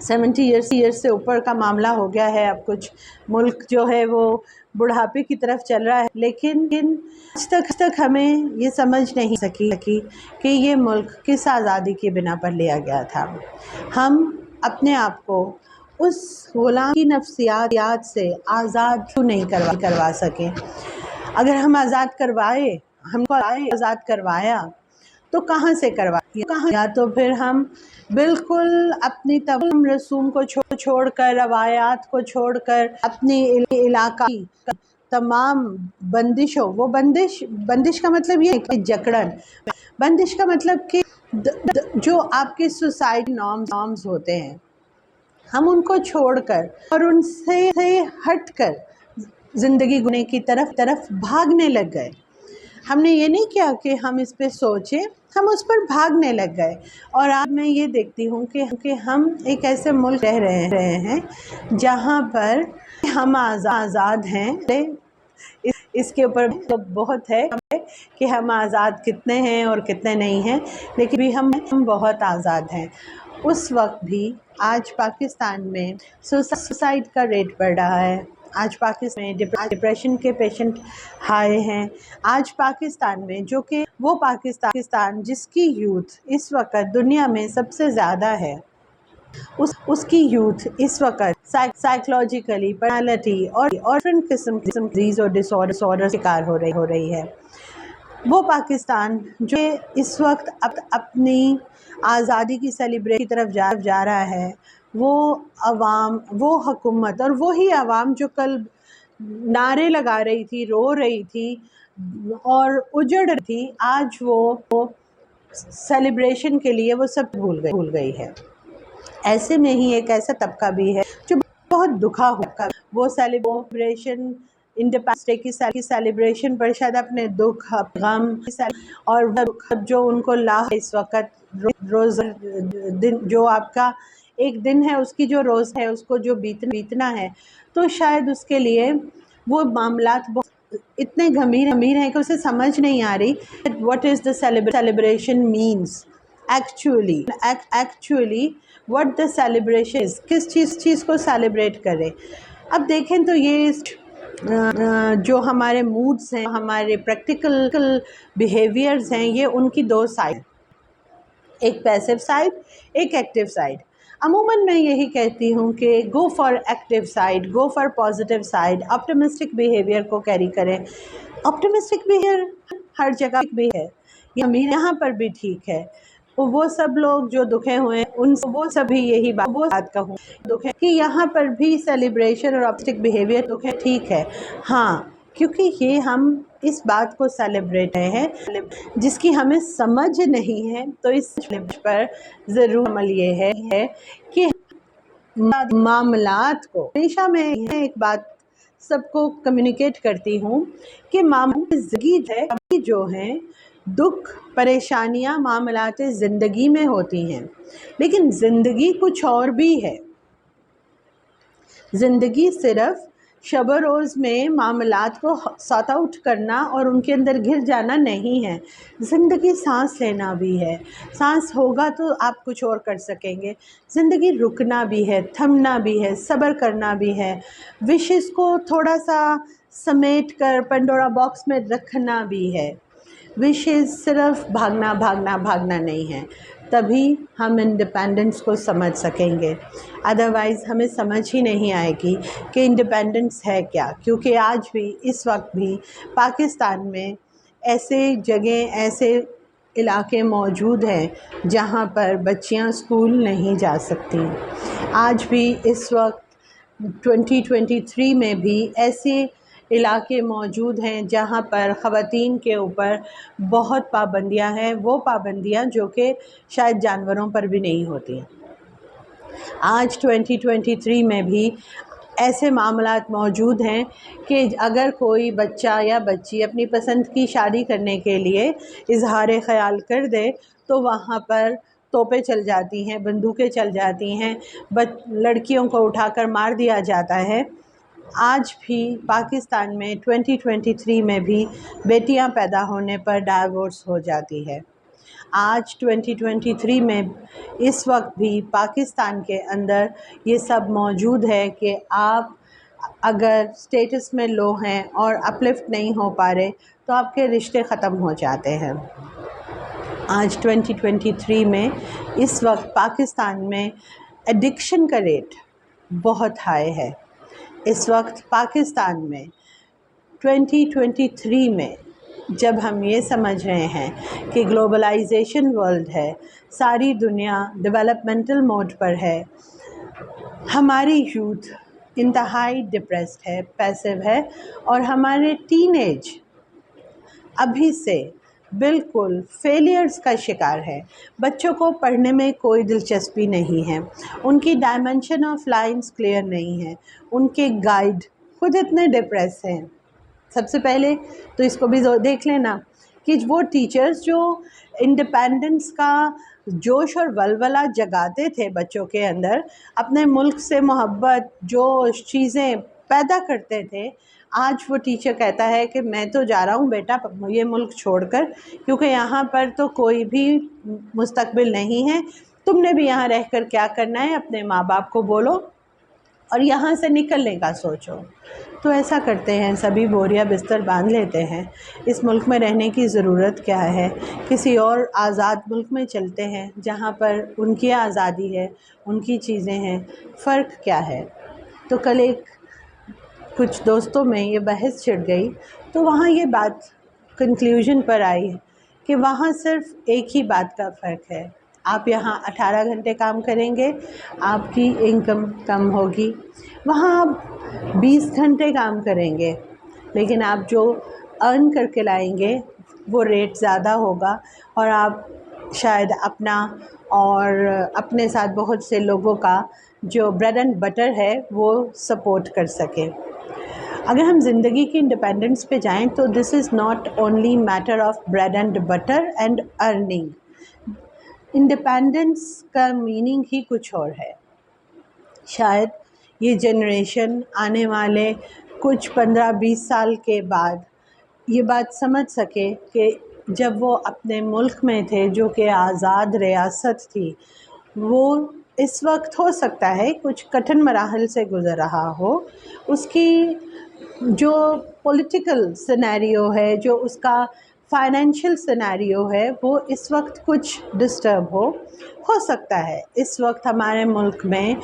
70 years سے اوپر کا معاملہ ہو گیا ہے. اب کچھ ملک جو ہے وہ بڑھاپے کی طرف چل رہا ہے، لیکن آج تک ہمیں یہ سمجھ نہیں سکی کہ یہ ملک کس آزادی کی بنا پر لیا گیا تھا. ہم اپنے آپ کو اس غلام کی نفسیات سے آزاد کیوں نہیں کروا سکے؟ اگر ہم آزاد کروائے، ہم کو آزاد کروایا تو کہاں سے کروایا؟ یا تو پھر ہم بالکل اپنی تمام رسوم کو چھوڑ کر، روایات کو چھوڑ کر، اپنی علاقائی تمام بندشوں، وہ بندش کا مطلب یہ ہے کہ جکڑن، بندش کا مطلب کہ جو آپ کے سوسائٹی نارمز ہوتے ہیں، ہم ان کو چھوڑ کر اور ان سے ہٹ کر زندگی گزارنے کی طرف بھاگنے لگ گئے. ہم نے یہ نہیں کیا کہ ہم اس پہ سوچیں، ہم اس پر بھاگنے لگ گئے. اور آج میں یہ دیکھتی ہوں کہ ہم ایک ایسے ملک رہ رہے ہیں جہاں پر ہم آزاد ہیں. اس کے اوپر بہت ہے کہ ہم آزاد کتنے ہیں اور کتنے نہیں ہیں، لیکن بھی ہم بہت آزاد ہیں. اس وقت بھی آج پاکستان میں سوسائڈ کا ریٹ بڑھ رہا ہے. آج پاکستان میں ڈپریشن کے پیشنٹ ہائی ہیں. آج پاکستان میں، جو کہ وہ پاکستان جس کی یوتھ اس وقت دنیا میں سب سے زیادہ ہے، اس کی یوتھ اس وقت سائیکولوجیکلی، پرسنالٹی اور ڈفرنٹ قسم ڈیزیز اور ڈس آرڈر شکار ہو رہی ہے. وہ پاکستان جو اس وقت اپنی آزادی کی سیلیبریشن کی طرف جا رہا ہے، وہ عوام، وہ حکومت اور وہی عوام جو کل نعرے لگا رہی تھی، رو رہی تھی اور اجڑ رہی تھی، آج وہ سیلیبریشن کے لیے وہ سب بھول گئی ہے. ایسے میں ہی ایک ایسا طبقہ بھی ہے جو بہت دکھا ہوا، وہ سیلیبریشن انڈیپینڈنس ڈے کی سیلیبریشن پر شاید اپنے دکھ، غم اور جو ان کو اس وقت روز دن، جو آپ کا ایک دن ہے، اس کی جو روز ہے، اس کو جو بیتنا ہے، تو شاید اس کے لیے وہ معاملات اتنے گمبھیر ہیں کہ اسے سمجھ نہیں آ رہی what is the celebration means actually what the celebration is، کس چیز کو سیلیبریٹ کرے. اب دیکھیں تو یہ جو ہمارے موڈز ہیں، ہمارے پریکٹیکل بیہیویئرز ہیں، یہ ان کی دو سائڈ، ایک پیسو سائڈ، ایک ایکٹیو سائڈ. عموماً میں یہی کہتی ہوں کہ go for active side, go for positive side, optimistic behaviour کو کیری کریں. آپٹمسٹک بیہیویئر ہر جگہ بھی ہے، یہاں پر بھی ٹھیک ہے. وہ سب لوگ جو دکھے ہوئے ہیں، ان وہ سبھی یہی بات کہوں کہ یہاں پر بھی سیلیبریشن اور آپٹمسٹک بیہیویئر ٹھیک ہے. ہاں، کیونکہ یہ ہم اس بات کو سیلیبریٹ ہیں جس کی ہمیں سمجھ نہیں ہے، تو اس پر ضرور عمل یہ ہے کہ معاملات کو ہمیشہ میں ایک بات سب کو کمیونیکیٹ کرتی ہوں کہ زندگی جو ہیں، دکھ، پریشانیاں، معاملات زندگی میں ہوتی ہیں، لیکن زندگی کچھ اور بھی ہے. زندگی صرف شب و روز میں معاملات کو سارٹ آؤٹ کرنا اور ان کے اندر گر جانا نہیں ہے. زندگی سانس لینا بھی ہے. سانس ہوگا تو آپ کچھ اور کر سکیں گے. زندگی رکنا بھی ہے، تھمنا بھی ہے، صبر کرنا بھی ہے، وشز کو تھوڑا سا سمیٹ کر پنڈورا باکس میں رکھنا بھی ہے. وشز صرف بھاگنا نہیں ہے. تبھی ہم انڈیپینڈنس کو سمجھ سکیں گے، ادروائز ہمیں سمجھ ہی نہیں آئے گی کہ انڈیپینڈنس ہے کیا. کیونکہ آج بھی، اس وقت بھی پاکستان میں ایسے جگہیں، ایسے علاقے موجود ہیں جہاں پر بچیاں اسکول نہیں جا سکتی. آج بھی اس وقت 2023 میں بھی ایسے علاقے موجود ہیں جہاں پر خواتین کے اوپر بہت پابندیاں ہیں، وہ پابندیاں جو کہ شاید جانوروں پر بھی نہیں ہوتی. آج 2023 میں بھی ایسے معاملات موجود ہیں کہ اگر کوئی بچہ یا بچی اپنی پسند کی شادی کرنے کے لیے اظہار خیال کر دے تو وہاں پر توپیں چل جاتی ہیں، بندوقیں چل جاتی ہیں، لڑکیوں کو اٹھا کر مار دیا جاتا ہے. آج بھی پاکستان میں 2023 میں بھی بیٹیاں پیدا ہونے پر ڈائیورس ہو جاتی ہے. آج 2023 میں اس وقت بھی پاکستان کے اندر یہ سب موجود ہے کہ آپ اگر اسٹیٹس میں لو ہیں اور اپلفٹ نہیں ہو پا رہے تو آپ کے رشتے ختم ہو جاتے ہیں۔ آج 2023 میں اس وقت پاکستان میں ایڈکشن کا ریٹ بہت ہائی ہے۔ اس وقت پاکستان میں 2023 میں جب ہم یہ سمجھ رہے ہیں کہ گلوبلائزیشن ورلڈ ہے، ساری دنیا ڈیولپمنٹل موڈ پر ہے، ہماری یوتھ انتہائی ڈپریسڈ ہے، پیسو ہے، اور ہمارے ٹین ایج ابھی سے بالکل فیلیئرز کا شکار ہے۔ بچوں کو پڑھنے میں کوئی دلچسپی نہیں ہے، ان کی ڈائمنشن آف لائنز کلیئر نہیں ہے، ان کے گائیڈ خود اتنے ڈپریس ہیں۔ سب سے پہلے تو اس کو بھی دیکھ لینا کہ وہ ٹیچرز جو انڈیپینڈنس کا جوش اور ولولہ جگاتے تھے بچوں کے اندر، اپنے ملک سے محبت جو چیزیں پیدا کرتے تھے، آج وہ ٹیچر کہتا ہے کہ میں تو جا رہا ہوں بیٹا یہ ملک چھوڑ کر، کیونکہ یہاں پر تو کوئی بھی مستقبل نہیں ہے، تم نے بھی یہاں رہ کر کیا کرنا ہے، اپنے ماں باپ کو بولو اور یہاں سے نکلنے کا سوچو۔ تو ایسا کرتے ہیں، سبھی بوریا بستر باندھ لیتے ہیں، اس ملک میں رہنے کی ضرورت کیا ہے، کسی اور آزاد ملک میں چلتے ہیں جہاں پر ان کی آزادی ہے، ان کی چیزیں ہیں، فرق کیا ہے۔ تو کل کچھ دوستوں میں یہ بحث چھڑ گئی، تو وہاں یہ بات کنکلیوژن پر آئی کہ وہاں صرف ایک ہی بات کا فرق ہے، آپ یہاں 18 گھنٹے کام کریں گے، آپ کی انکم کم ہوگی، وہاں آپ 20 گھنٹے کام کریں گے لیکن آپ جو ارن کر کے لائیں گے وہ ریٹ زیادہ ہوگا، اور آپ شاید اپنا اور اپنے ساتھ بہت سے لوگوں کا جو بریڈ اینڈ بٹر ہے وہ سپورٹ کر سکیں۔ اگر ہم زندگی کی انڈیپینڈنس پہ جائیں تو this is not only matter of bread and butter and earning. Independence کا میننگ ہی کچھ اور ہے۔ شاید یہ جنریشن آنے والے کچھ 15-20 سال کے بعد یہ بات سمجھ سکے کہ جب وہ اپنے ملک میں تھے جو کہ آزاد ریاست تھی، وہ اس وقت ہو سکتا ہے کچھ کٹھن مراحل سے گزر رہا ہو، اس کی جو پولیٹیکل سینیریو ہے، جو اس کا فائنینشیل سینیریو ہے، وہ اس وقت کچھ ڈسٹرب ہو سکتا ہے۔ اس وقت ہمارے ملک میں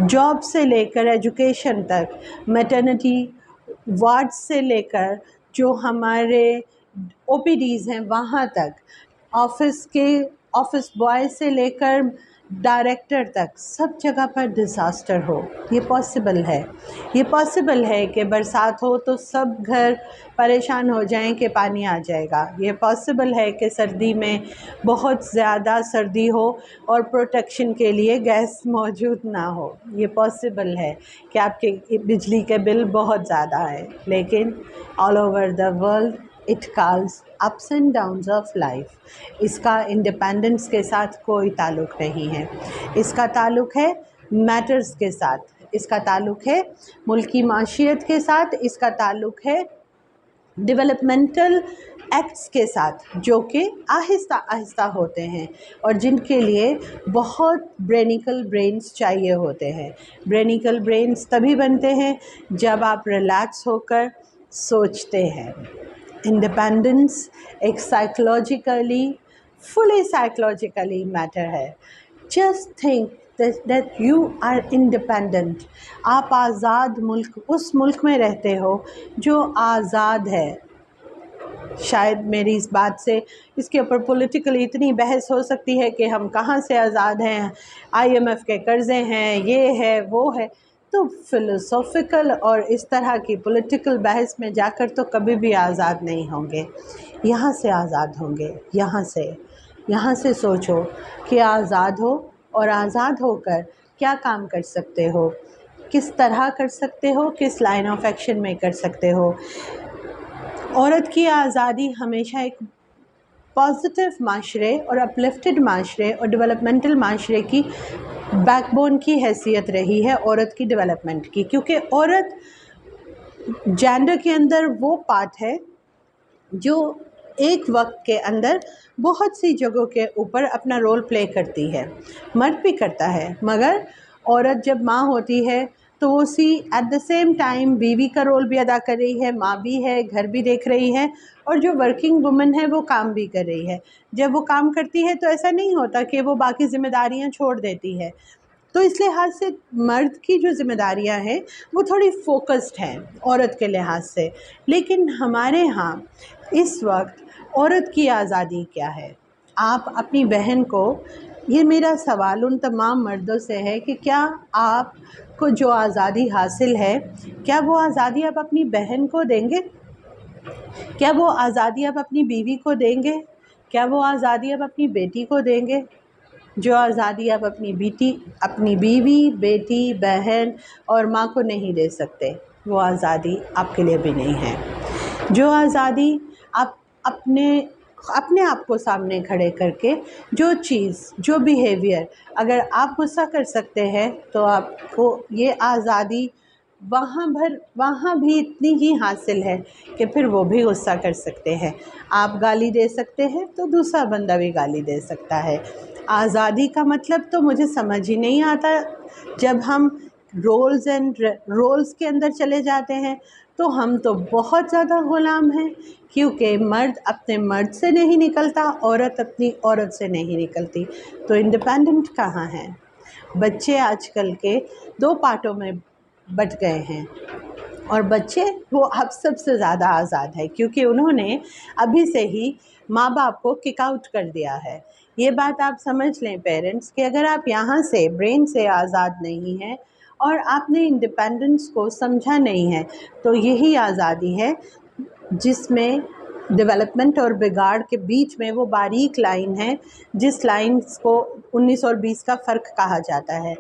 جاب سے لے کر ایجوکیشن تک، میٹرنٹی وارڈ سے لے کر جو ہمارے او پی ڈیز ہیں وہاں تک، آفس بوائے سے لے کر ڈائریکٹر تک، سب جگہ پر ڈیزاسٹر ہو۔ یہ پاسبل ہے، یہ پاسبل ہے کہ برسات ہو تو سب گھر پریشان ہو جائیں کہ پانی آ جائے گا، یہ پاسبل ہے کہ سردی میں بہت زیادہ سردی ہو اور پروٹیکشن کے لیے گیس موجود نہ ہو، یہ پاسبل ہے کہ آپ کے بجلی کے بل بہت زیادہ آئے، لیکن all over the world it calls ups and downs of life. اس کا انڈیپینڈنس کے ساتھ کوئی تعلق نہیں ہے، اس کا تعلق ہے میٹرز کے ساتھ، اس کا تعلق ہے ملکی معیشت کے ساتھ، اس کا تعلق ہے ڈیولپمنٹل ایکٹس کے ساتھ جو کہ آہستہ آہستہ ہوتے ہیں اور جن کے لیے بہت برینیکل برینز چاہیے ہوتے ہیں۔ برینیکل برینز تبھی بنتے ہیں جب آپ ریلیکس ہو کر سوچتے ہیں۔ انڈیپینڈنس ایک فلی سائیکولوجیکلی میٹر ہے۔ Just think that you are independent، آپ آزاد ملک، اس ملک میں رہتے ہو جو آزاد ہے۔ شاید میری اس بات سے اس کے اوپر پولیٹیکلی اتنی بحث ہو سکتی ہے کہ ہم کہاں سے آزاد ہیں، IMF کے قرضے ہیں، یہ ہے وہ ہے، تو فلسافیکل اور اس طرح کی پولیٹیکل بحث میں جا کر تو کبھی بھی آزاد نہیں ہوں گے۔ یہاں سے آزاد ہوں گے، یہاں سے سوچو کہ آزاد ہو، اور آزاد ہو کر کیا کام کر سکتے ہو، کس طرح کر سکتے ہو، کس لائن آف ایکشن میں کر سکتے ہو۔ عورت کی آزادی ہمیشہ ایک پازیٹیو معاشرے اور اپلفٹڈ معاشرے اور ڈیولپمنٹل معاشرے کی بیک بون کی حیثیت رہی ہے، عورت کی ڈیولپمنٹ کی، کیونکہ عورت جینڈر کے اندر وہ پارٹ ہے جو ایک وقت کے اندر بہت سی جگہوں کے اوپر اپنا رول پلے کرتی ہے، مرد بھی کرتا ہے، مگر عورت جب ماں ہوتی ہے تو وہ اسی ایٹ دا سیم ٹائم بیوی کا رول بھی ادا کر رہی ہے، ماں بھی ہے، گھر بھی دیکھ رہی ہے، اور جو ورکنگ وومن ہے وہ کام بھی کر رہی ہے۔ جب وہ کام کرتی ہے تو ایسا نہیں ہوتا کہ وہ باقی ذمہ داریاں چھوڑ دیتی ہے۔ تو اس لحاظ سے مرد کی جو ذمہ داریاں ہیں وہ تھوڑی فوکسڈ ہیں عورت کے لحاظ سے، لیکن ہمارے ہاں اس وقت عورت کی آزادی کیا ہے؟ آپ اپنی بہن کو، یہ میرا سوال ان تمام مردوں سے ہے کہ کیا آپ کو جو آزادی حاصل ہے، کیا وہ آزادی آپ اپنی بہن کو دیں گے؟ کیا وہ آزادی آپ اپنی بیوی کو دیں گے؟ کیا وہ آزادی آپ اپنی بیٹی کو دیں گے؟ جو آزادی آپ اپنی بیوی، بیٹی، بہن اور ماں کو نہیں دے سکتے، وہ آزادی آپ کے لیے بھی نہیں ہے۔ جو آزادی آپ اپنے آپ کو سامنے کھڑے کر کے جو چیز، جو بیہیویئر اگر آپ غصہ کر سکتے ہیں تو آپ کو یہ آزادی وہاں بھی اتنی ہی حاصل ہے کہ پھر وہ بھی غصہ کر سکتے ہیں۔ آپ گالی دے سکتے ہیں تو دوسرا بندہ بھی گالی دے سکتا ہے۔ آزادی کا مطلب تو مجھے سمجھ ہی نہیں آتا جب ہم رولز کے اندر چلے جاتے ہیں تو ہم تو بہت زیادہ غلام ہیں، کیونکہ مرد اپنے مرد سے نہیں نکلتا، عورت اپنی عورت سے نہیں نکلتی، تو انڈیپینڈنٹ کہاں ہے؟ بچے آج کل کے دو پارٹوں میں بٹ گئے ہیں، اور بچے وہ اب سب سے زیادہ آزاد ہے کیونکہ انہوں نے ابھی سے ہی ماں باپ کو کک آؤٹ کر دیا ہے۔ یہ بات آپ سمجھ لیں پیرنٹس کہ اگر آپ یہاں سے برین سے آزاد نہیں ہیں اور آپ نے انڈیپینڈنس کو سمجھا نہیں ہے تو یہی آزادی ہے جس میں ڈیولپمنٹ اور بگاڑ کے بیچ میں وہ باریک لائن ہے جس لائن کو 19 اور 20 کا فرق کہا جاتا ہے۔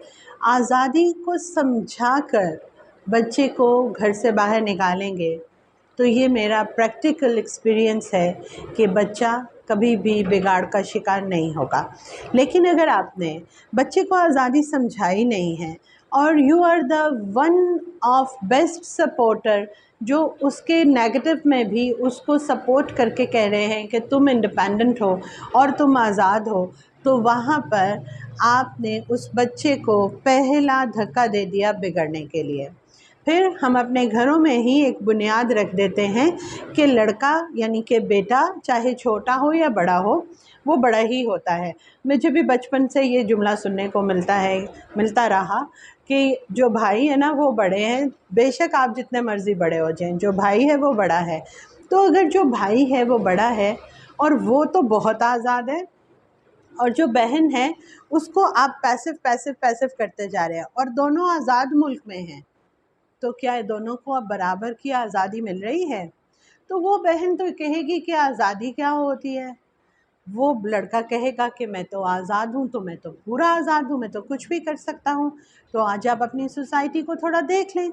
آزادی کو سمجھا کر بچے کو گھر سے باہر نکالیں گے تو یہ میرا پریکٹیکل ایکسپیرینس ہے کہ بچہ کبھی بھی بگاڑ کا شکار نہیں ہوگا۔ لیکن اگر آپ نے بچے کو آزادی سمجھائی نہیں ہے اور you are the one of best supporter جو اس کے نیگیٹو میں بھی اس کو سپورٹ کر کے کہہ رہے ہیں کہ تم انڈیپینڈنٹ ہو اور تم آزاد ہو، تو وہاں پر آپ نے اس بچے کو پہلا دھکا دے دیا بگڑنے کے لیے۔ پھر ہم اپنے گھروں میں ہی ایک بنیاد رکھ دیتے ہیں کہ لڑکا یعنی کہ بیٹا چاہے چھوٹا ہو یا بڑا ہو وہ بڑا ہی ہوتا ہے۔ مجھے بھی بچپن سے یہ جملہ سننے کو ملتا رہا کہ جو بھائی ہے نا وہ بڑے ہیں، بے شک آپ جتنے مرضی بڑے ہو جائیں، جو بھائی ہے وہ بڑا ہے۔ تو اگر جو بھائی ہے وہ بڑا ہے اور وہ تو بہت آزاد ہے، اور جو بہن ہے اس کو آپ پیسو کرتے جا رہے ہیں، اور دونوں آزاد ملک میں ہیں، تو کیا دونوں کو اب برابر کی آزادی مل رہی ہے؟ تو وہ بہن تو کہے گی کہ آزادی کیا ہوتی ہے، وہ لڑکا کہے گا کہ میں تو آزاد ہوں، تو میں تو پورا آزاد ہوں، میں تو کچھ بھی کر سکتا ہوں۔ تو آج آپ اپنی سوسائٹی کو تھوڑا دیکھ لیں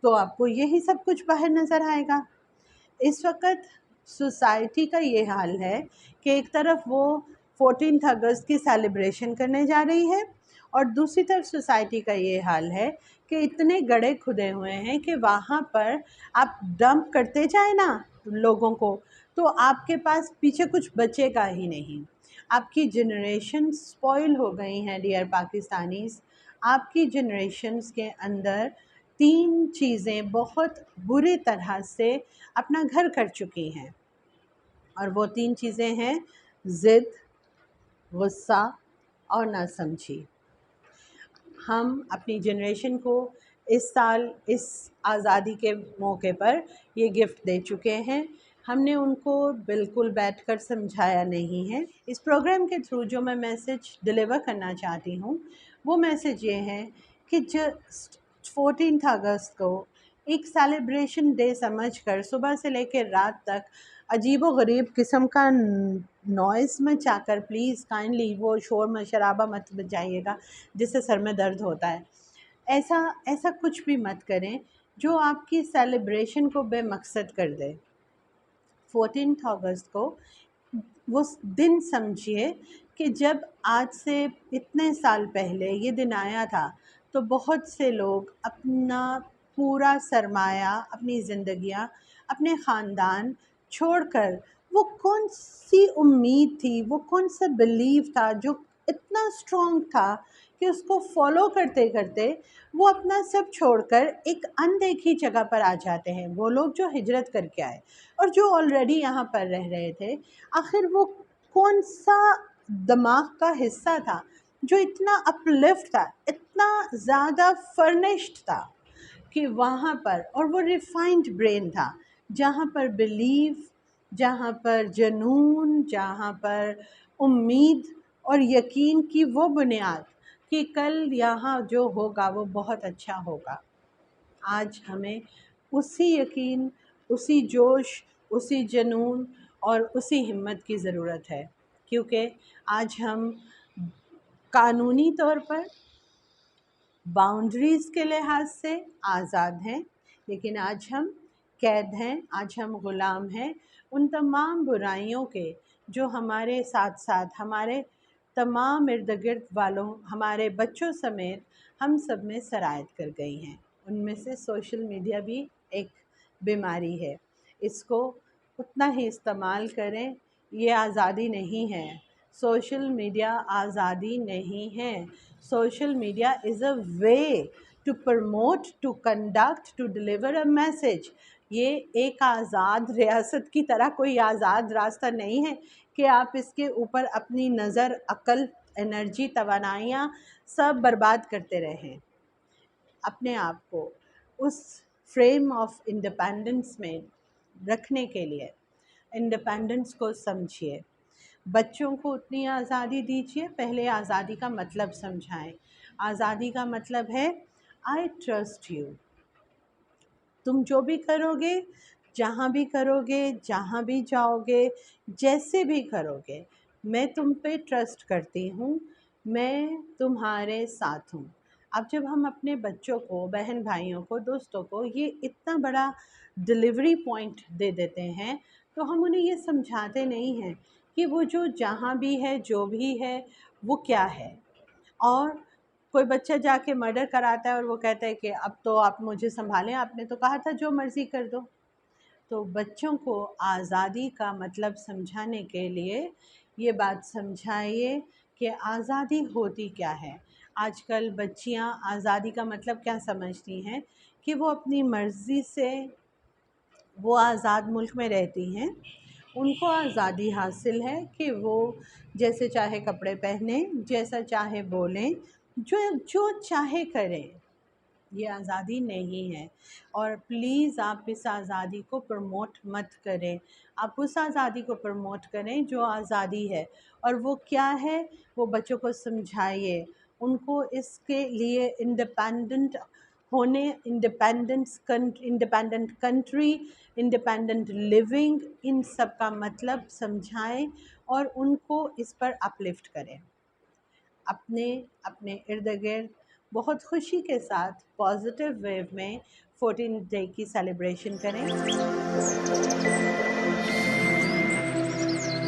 تو آپ کو یہی سب کچھ باہر نظر آئے گا۔ اس وقت سوسائٹی کا یہ حال ہے کہ ایک طرف وہ 14 اگست کی سیلیبریشن کرنے جا رہی ہے اور دوسری طرف سوسائٹی کا یہ حال ہے کہ اتنے گڑھے کھدے ہوئے ہیں کہ وہاں پر آپ ڈمپ کرتے جائیں نا لوگوں کو تو آپ کے پاس پیچھے کچھ بچے گا ہی نہیں۔ آپ کی جنریشن سپوائل ہو گئی ہیں ڈیئر پاکستانیز۔ آپ کی جنریشنز کے اندر 3 چیزیں بہت بری طرح سے اپنا گھر کر چکی ہیں، اور وہ 3 چیزیں ہیں ضد، غصہ اور ناسمجھی۔ ہم اپنی جنریشن کو اس سال اس آزادی کے موقع پر یہ گفٹ دے چکے ہیں، ہم نے ان کو بالکل بیٹھ کر سمجھایا نہیں ہے۔ اس پروگرام کے تھرو جو میں میسج ڈیلیور کرنا چاہتی ہوں وہ میسج یہ ہے کہ جسٹ 14 اگست کو ایک سیلیبریشن ڈے سمجھ کر صبح سے لے کے رات تک عجیب و غریب قسم کا نوائز مچا کر پلیز کائنڈلی وہ شور شرابہ مت بجائیے گا جس سے سر میں درد ہوتا ہے۔ ایسا کچھ بھی مت کریں جو آپ کی سیلیبریشن کو بے مقصد کر دے۔ 14 اگست کو وہ دن سمجھیے کہ جب آج سے اتنے سال پہلے یہ دن آیا تھا تو بہت سے لوگ اپنا پورا سرمایہ، اپنی زندگیاں، اپنے خاندان چھوڑ کر وہ کون سی امید تھی، وہ کون سا بلیو تھا جو اتنا اسٹرانگ تھا کہ اس کو فالو کرتے کرتے وہ اپنا سب چھوڑ کر ایک اندیکھی جگہ پر آ جاتے ہیں. وہ لوگ جو ہجرت کر کے آئے اور جو آلریڈی یہاں پر رہ رہے تھے، آخر وہ کون سا دماغ کا حصہ تھا جو اتنا اپلفٹ تھا، اتنا زیادہ فرنشڈ تھا کہ وہاں پر، اور وہ ریفائنڈ برین تھا جہاں پر بلیو، جہاں پر جنون، جہاں پر امید اور یقین کی وہ بنیاد کہ کل یہاں جو ہوگا وہ بہت اچھا ہوگا. آج ہمیں اسی یقین، اسی جوش، اسی جنون اور اسی ہمت کی ضرورت ہے، کیونکہ آج ہم قانونی طور پر باؤنڈریز کے لحاظ سے آزاد ہیں، لیکن آج ہم قید ہیں، آج ہم غلام ہیں ان تمام برائیوں کے جو ہمارے ساتھ ساتھ ہمارے تمام ارد گرد والوں، ہمارے بچوں سمیت ہم سب میں سرایت کر گئی ہیں. ان میں سے سوشل میڈیا بھی ایک بیماری ہے. اس کو اتنا ہی استعمال کریں. یہ آزادی نہیں ہے. سوشل میڈیا آزادی نہیں ہے. Social media is a way to promote, to conduct, to deliver a message. یہ ایک آزاد ریاست کی طرح کوئی آزاد راستہ نہیں ہے کہ آپ اس کے اوپر اپنی نظر، عقل، انرجی، توانائیاں سب برباد کرتے رہیں. اپنے آپ کو اس فریم آف انڈیپینڈنس میں رکھنے کے لیے انڈیپینڈنس کو سمجھیے. بچوں کو اتنی آزادی دیجیے. پہلے آزادی کا مطلب سمجھائیں. آزادی کا مطلب ہے آئی ٹرسٹ یو. تم جو بھی کرو گے، جہاں بھی کرو گے، جہاں بھی جاؤ گے، جیسے بھی کرو گے، میں تم پہ ٹرسٹ کرتی ہوں، میں تمہارے ساتھ ہوں. اب جب ہم اپنے بچوں کو، بہن بھائیوں کو، دوستوں کو یہ اتنا بڑا ڈلیوری پوائنٹ دے دیتے ہیں تو ہم انہیں یہ سمجھاتے نہیں ہیں کہ وہ جو جہاں بھی ہے، جو بھی ہے، وہ کیا ہے. اور کوئی بچہ جا کے مرڈر کراتا ہے اور وہ کہتا ہے کہ اب تو آپ مجھے سنبھالیں، آپ نے تو کہا تھا جو مرضی کر دو. تو بچوں کو آزادی کا مطلب سمجھانے کے لیے یہ بات سمجھائیے کہ آزادی ہوتی کیا ہے. آج کل بچیاں آزادی کا مطلب کیا سمجھتی ہیں کہ وہ اپنی مرضی سے وہ آزاد ملک میں رہتی ہیں. ان کو آزادی حاصل ہے کہ وہ جیسے چاہے کپڑے پہنیں، جیسا چاہے بولیں، جو چاہے کریں. یہ آزادی نہیں ہے. اور پلیز آپ اس آزادی کو پروموٹ مت کریں. آپ اس آزادی کو پروموٹ کریں جو آزادی ہے. اور وہ کیا ہے، وہ بچوں کو سمجھائیے. ان کو اس کے لیے انڈیپینڈنٹ ہونے، انڈیپینڈنٹ کنٹری، انڈیپینڈنٹ لیونگ، ان سب کا مطلب سمجھائیں اور ان کو اس پر اپلفٹ کریں. اپنے ارد گرد بہت خوشی کے ساتھ پازیٹیو ویو میں 14 ڈے کی سیلیبریشن کریں.